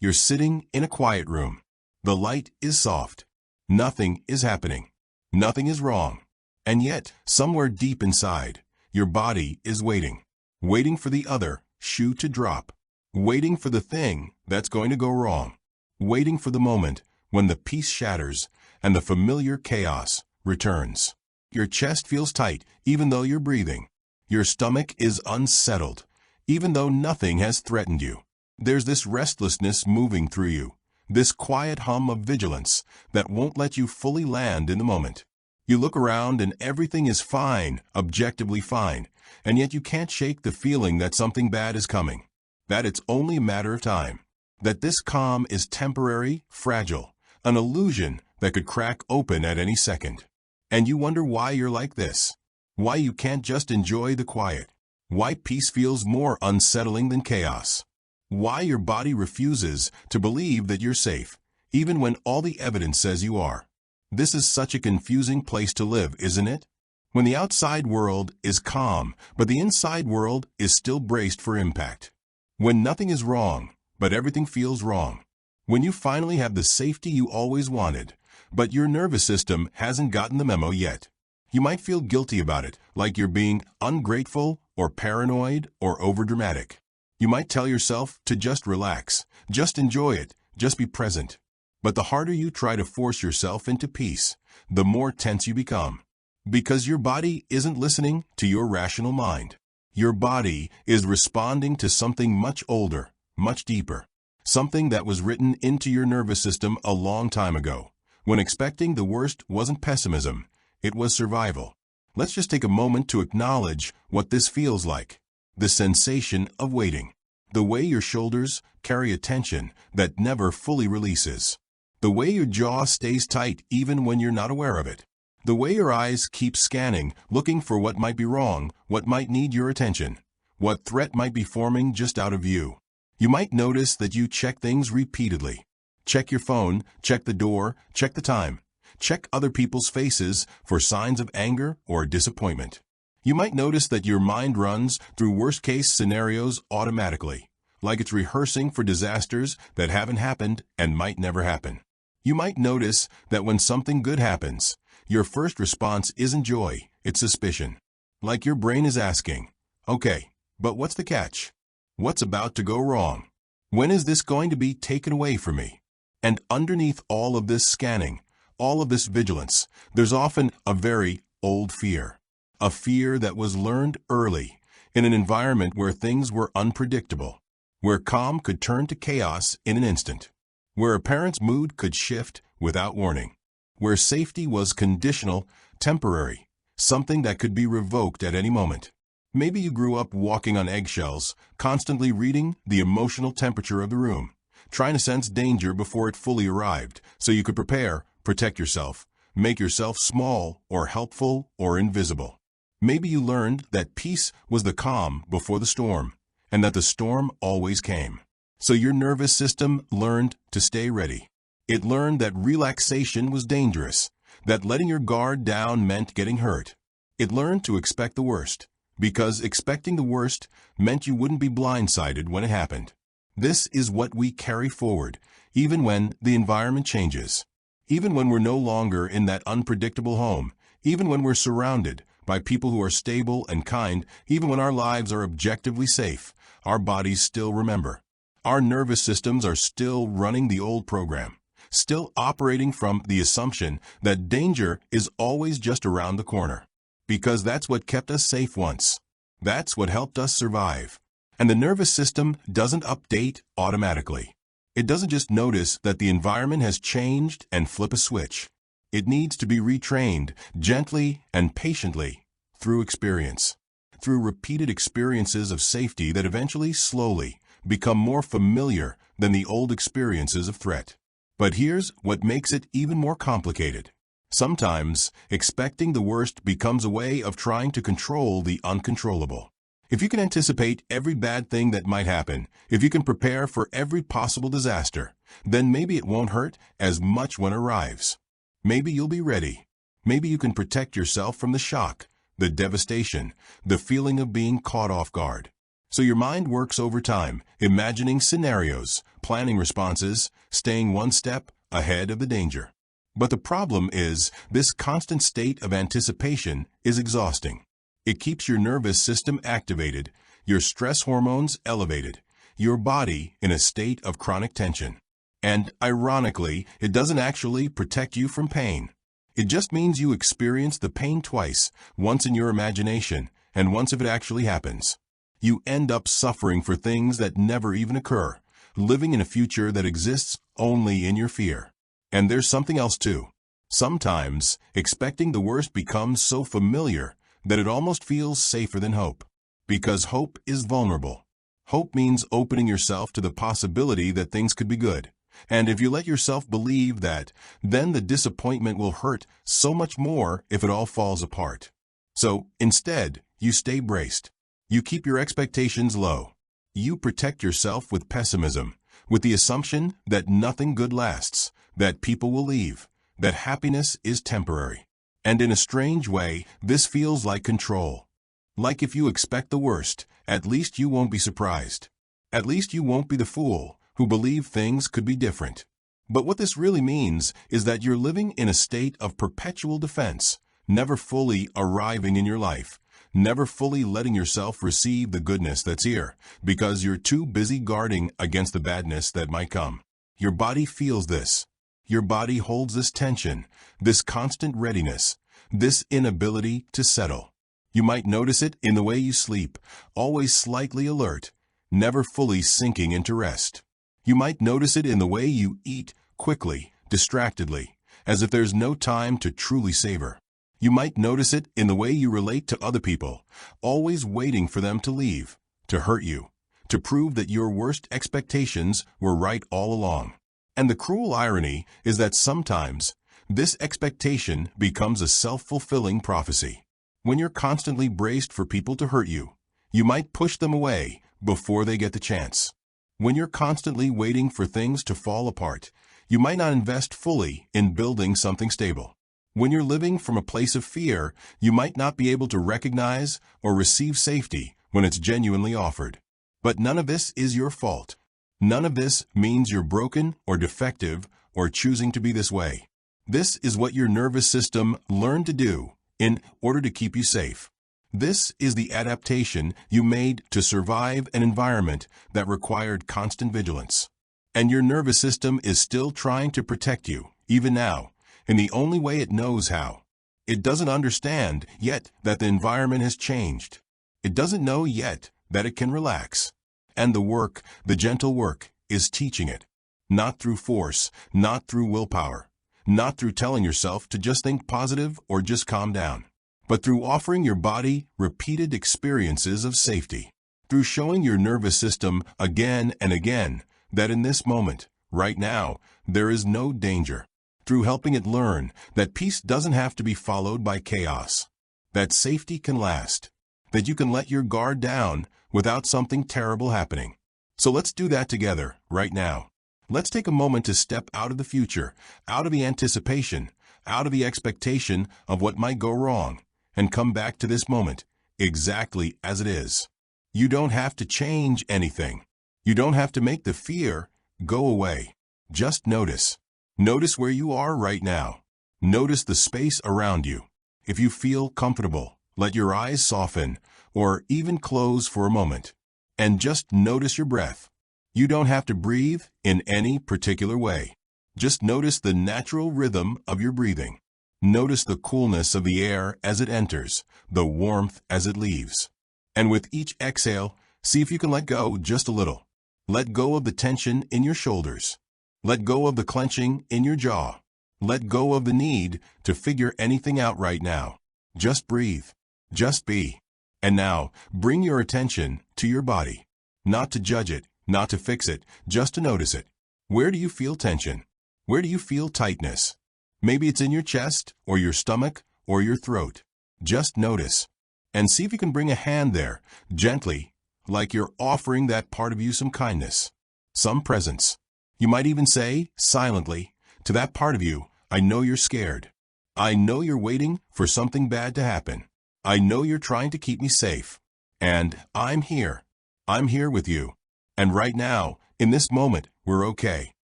You're sitting in a quiet room. The light is soft. Nothing is happening. Nothing is wrong. And yet, somewhere deep inside, your body is waiting. Waiting for the other shoe to drop. Waiting for the thing that's going to go wrong. Waiting for the moment when the peace shatters and the familiar chaos returns. Your chest feels tight even though you're breathing. Your stomach is unsettled even though nothing has threatened you. There's this restlessness moving through you, this quiet hum of vigilance that won't let you fully land in the moment. You look around and everything is fine, objectively fine, and yet you can't shake the feeling that something bad is coming, that it's only a matter of time, that this calm is temporary, fragile, an illusion that could crack open at any second. And you wonder why you're like this, why you can't just enjoy the quiet, why peace feels more unsettling than chaos, why your body refuses to believe that you're safe, even when all the evidence says you are. This is such a confusing place to live, isn't it? When the outside world is calm, but the inside world is still braced for impact. When nothing is wrong, but everything feels wrong. When you finally have the safety you always wanted, but your nervous system hasn't gotten the memo yet. You might feel guilty about it, like you're being ungrateful or paranoid or overdramatic. You might tell yourself to just relax, just enjoy it, just be present. But the harder you try to force yourself into peace, the more tense you become. Because your body isn't listening to your rational mind. Your body is responding to something much older, much deeper. Something that was written into your nervous system a long time ago. When expecting the worst wasn't pessimism, it was survival. Let's just take a moment to acknowledge what this feels like. The sensation of waiting. The way your shoulders carry a tension that never fully releases. The way your jaw stays tight even when you're not aware of it. The way your eyes keep scanning, looking for what might be wrong, what might need your attention, what threat might be forming just out of view. You might notice that you check things repeatedly. Check your phone, check the door, check the time. Check other people's faces for signs of anger or disappointment. You might notice that your mind runs through worst-case scenarios automatically, like it's rehearsing for disasters that haven't happened and might never happen. You might notice that when something good happens, your first response isn't joy, it's suspicion. Like your brain is asking, okay, but what's the catch? What's about to go wrong? When is this going to be taken away from me? And underneath all of this scanning, all of this vigilance, there's often a very old fear. A fear that was learned early, in an environment where things were unpredictable, where calm could turn to chaos in an instant, where a parent's mood could shift without warning, where safety was conditional, temporary, something that could be revoked at any moment. Maybe you grew up walking on eggshells, constantly reading the emotional temperature of the room, trying to sense danger before it fully arrived, so you could prepare, protect yourself, make yourself small or helpful or invisible. Maybe you learned that peace was the calm before the storm, and that the storm always came. So your nervous system learned to stay ready. It learned that relaxation was dangerous, that letting your guard down meant getting hurt. It learned to expect the worst, because expecting the worst meant you wouldn't be blindsided when it happened. This is what we carry forward, even when the environment changes. Even when we're no longer in that unpredictable home, even when we're surrounded by people who are stable and kind, even when our lives are objectively safe, our bodies still remember. Our nervous systems are still running the old program, still operating from the assumption that danger is always just around the corner. Because that's what kept us safe once. That's what helped us survive. And the nervous system doesn't update automatically. It doesn't just notice that the environment has changed and flip a switch. It needs to be retrained gently and patiently through experience, through repeated experiences of safety that eventually, slowly, become more familiar than the old experiences of threat. But here's what makes it even more complicated. Sometimes, expecting the worst becomes a way of trying to control the uncontrollable. If you can anticipate every bad thing that might happen, if you can prepare for every possible disaster, then maybe it won't hurt as much when it arrives. Maybe you'll be ready. Maybe you can protect yourself from the shock, the devastation, the feeling of being caught off guard. So your mind works overtime, imagining scenarios, planning responses, staying one step ahead of the danger. But the problem is, this constant state of anticipation is exhausting. It keeps your nervous system activated, your stress hormones elevated, your body in a state of chronic tension. And, ironically, it doesn't actually protect you from pain. It just means you experience the pain twice, once in your imagination, and once if it actually happens. You end up suffering for things that never even occur, living in a future that exists only in your fear. And there's something else too. Sometimes, expecting the worst becomes so familiar that it almost feels safer than hope. Because hope is vulnerable. Hope means opening yourself to the possibility that things could be good. And if you let yourself believe that, then the disappointment will hurt so much more if it all falls apart. So, instead, you stay braced. You keep your expectations low. You protect yourself with pessimism, with the assumption that nothing good lasts, that people will leave, that happiness is temporary. And in a strange way, this feels like control. Like if you expect the worst, at least you won't be surprised. At least you won't be the fool who believe things could be different. But what this really means is that you're living in a state of perpetual defense, never fully arriving in your life, never fully letting yourself receive the goodness that's here, because you're too busy guarding against the badness that might come. Your body feels this. Your body holds this tension, this constant readiness, this inability to settle. You might notice it in the way you sleep, always slightly alert, never fully sinking into rest. You might notice it in the way you eat, quickly, distractedly, as if there's no time to truly savor. You might notice it in the way you relate to other people, always waiting for them to leave, to hurt you, to prove that your worst expectations were right all along. And the cruel irony is that sometimes this expectation becomes a self-fulfilling prophecy. When you're constantly braced for people to hurt you, you might push them away before they get the chance. When you're constantly waiting for things to fall apart, you might not invest fully in building something stable. When you're living from a place of fear, you might not be able to recognize or receive safety when it's genuinely offered. But none of this is your fault. None of this means you're broken or defective or choosing to be this way. This is what your nervous system learned to do in order to keep you safe. This is the adaptation you made to survive an environment that required constant vigilance. And your nervous system is still trying to protect you, even now, in the only way it knows how. It doesn't understand yet that the environment has changed. It doesn't know yet that it can relax. And the work, the gentle work, is teaching it. Not through force, not through willpower, not through telling yourself to just think positive or just calm down, but through offering your body repeated experiences of safety, through showing your nervous system again and again that in this moment, right now, there is no danger, through helping it learn that peace doesn't have to be followed by chaos, that safety can last, that you can let your guard down without something terrible happening. So let's do that together, right now. Let's take a moment to step out of the future, out of the anticipation, out of the expectation of what might go wrong, and come back to this moment, exactly as it is. You don't have to change anything. You don't have to make the fear go away. Just notice. Notice where you are right now. Notice the space around you. If you feel comfortable, let your eyes soften, or even close for a moment. And just notice your breath. You don't have to breathe in any particular way. Just notice the natural rhythm of your breathing. Notice the coolness of the air as it enters, the warmth as it leaves. And with each exhale, see if you can let go just a little. Let go of the tension in your shoulders. Let go of the clenching in your jaw. Let go of the need to figure anything out right now. Just breathe. Just be. And now, bring your attention to your body. Not to judge it, not to fix it, just to notice it. Where do you feel tension? Where do you feel tightness? Maybe it's in your chest, or your stomach, or your throat. Just notice. And see if you can bring a hand there, gently, like you're offering that part of you some kindness, some presence. You might even say, silently, to that part of you, I know you're scared. I know you're waiting for something bad to happen. I know you're trying to keep me safe. And I'm here. I'm here with you. And right now, in this moment, we're okay.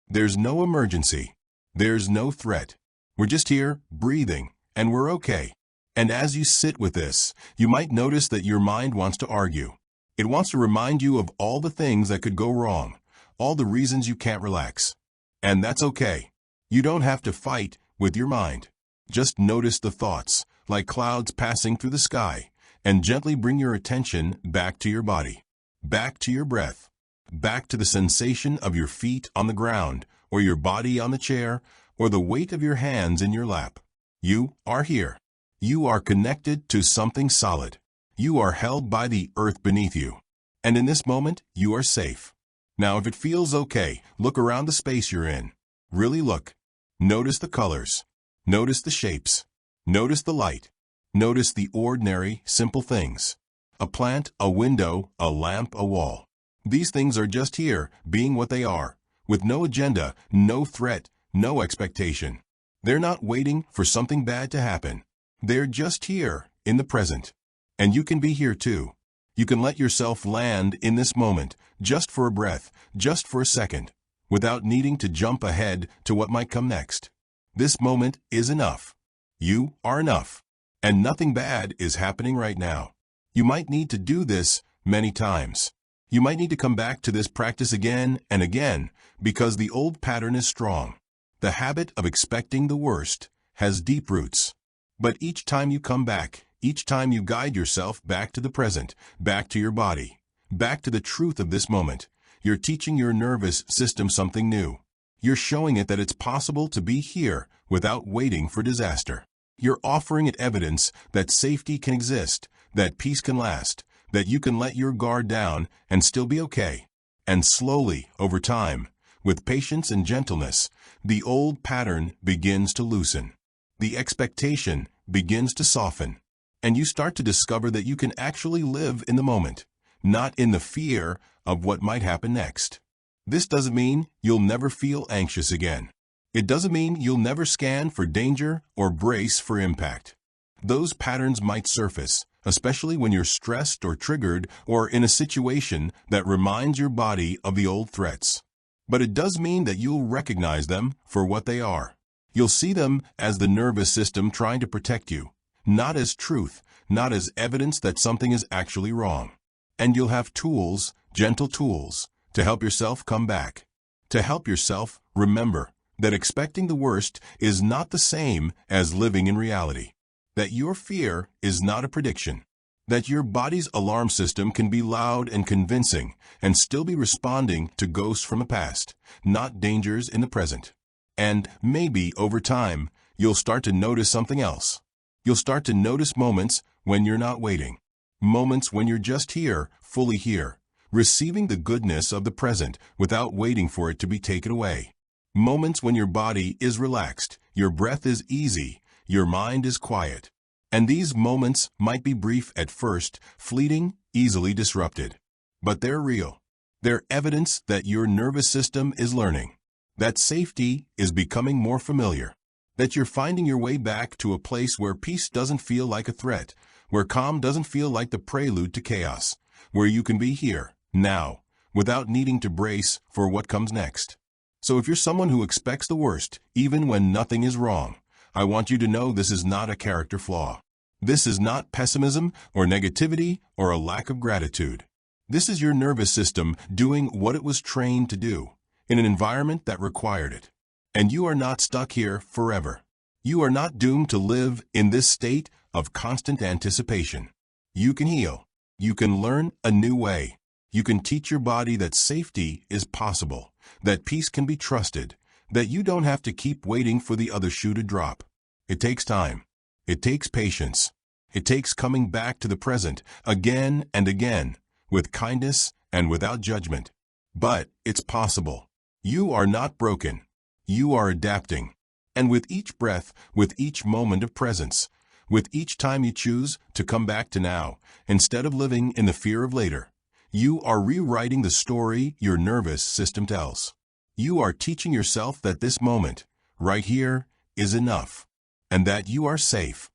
There's no emergency. There's no threat. We're just here, breathing, and we're okay. And as you sit with this, you might notice that your mind wants to argue. It wants to remind you of all the things that could go wrong, all the reasons you can't relax. And that's okay. You don't have to fight with your mind. Just notice the thoughts, like clouds passing through the sky, and gently bring your attention back to your body, back to your breath, back to the sensation of your feet on the ground, or your body on the chair, or the weight of your hands in your lap. You are here. You are connected to something solid. You are held by the earth beneath you. And in this moment, you are safe. Now, if it feels okay, look around the space you're in. Really look. Notice the colors. Notice the shapes. Notice the light. Notice the ordinary, simple things. A plant, a window, a lamp, a wall. These things are just here, being what they are, with no agenda, no threat, no expectation. They're not waiting for something bad to happen. They're just here, in the present. And you can be here too. You can let yourself land in this moment, just for a breath, just for a second, without needing to jump ahead to what might come next. This moment is enough. You are enough. And nothing bad is happening right now. You might need to do this many times. You might need to come back to this practice again and again because the old pattern is strong. The habit of expecting the worst has deep roots. But each time you come back, each time you guide yourself back to the present, back to your body, back to the truth of this moment, you're teaching your nervous system something new. You're showing it that it's possible to be here without waiting for disaster. You're offering it evidence that safety can exist, that peace can last, that you can let your guard down and still be okay. And slowly, over time, with patience and gentleness, the old pattern begins to loosen. The expectation begins to soften. And you start to discover that you can actually live in the moment, not in the fear of what might happen next. This doesn't mean you'll never feel anxious again. It doesn't mean you'll never scan for danger or brace for impact. Those patterns might surface, especially when you're stressed or triggered or in a situation that reminds your body of the old threats. But it does mean that you'll recognize them for what they are. You'll see them as the nervous system trying to protect you, not as truth, not as evidence that something is actually wrong. And you'll have tools, gentle tools, to help yourself come back, to help yourself remember that expecting the worst is not the same as living in reality, that your fear is not a prediction, that your body's alarm system can be loud and convincing and still be responding to ghosts from the past, not dangers in the present. And maybe over time, you'll start to notice something else. You'll start to notice moments when you're not waiting, moments when you're just here, fully here, receiving the goodness of the present without waiting for it to be taken away. Moments when your body is relaxed, your breath is easy, your mind is quiet. And these moments might be brief at first, fleeting, easily disrupted. But they're real. They're evidence that your nervous system is learning, that safety is becoming more familiar, that you're finding your way back to a place where peace doesn't feel like a threat, where calm doesn't feel like the prelude to chaos, where you can be here, now, without needing to brace for what comes next. So if you're someone who expects the worst, even when nothing is wrong, I want you to know this is not a character flaw. This is not pessimism or negativity or a lack of gratitude. This is your nervous system doing what it was trained to do, in an environment that required it. And you are not stuck here forever. You are not doomed to live in this state of constant anticipation. You can heal. You can learn a new way. You can teach your body that safety is possible, that peace can be trusted, that you don't have to keep waiting for the other shoe to drop. It takes time. It takes patience. It takes coming back to the present again and again, with kindness and without judgment. But it's possible. You are not broken. You are adapting. And with each breath, with each moment of presence, with each time you choose to come back to now, instead of living in the fear of later, you are rewriting the story your nervous system tells. You are teaching yourself that this moment, right here, is enough, and that you are safe.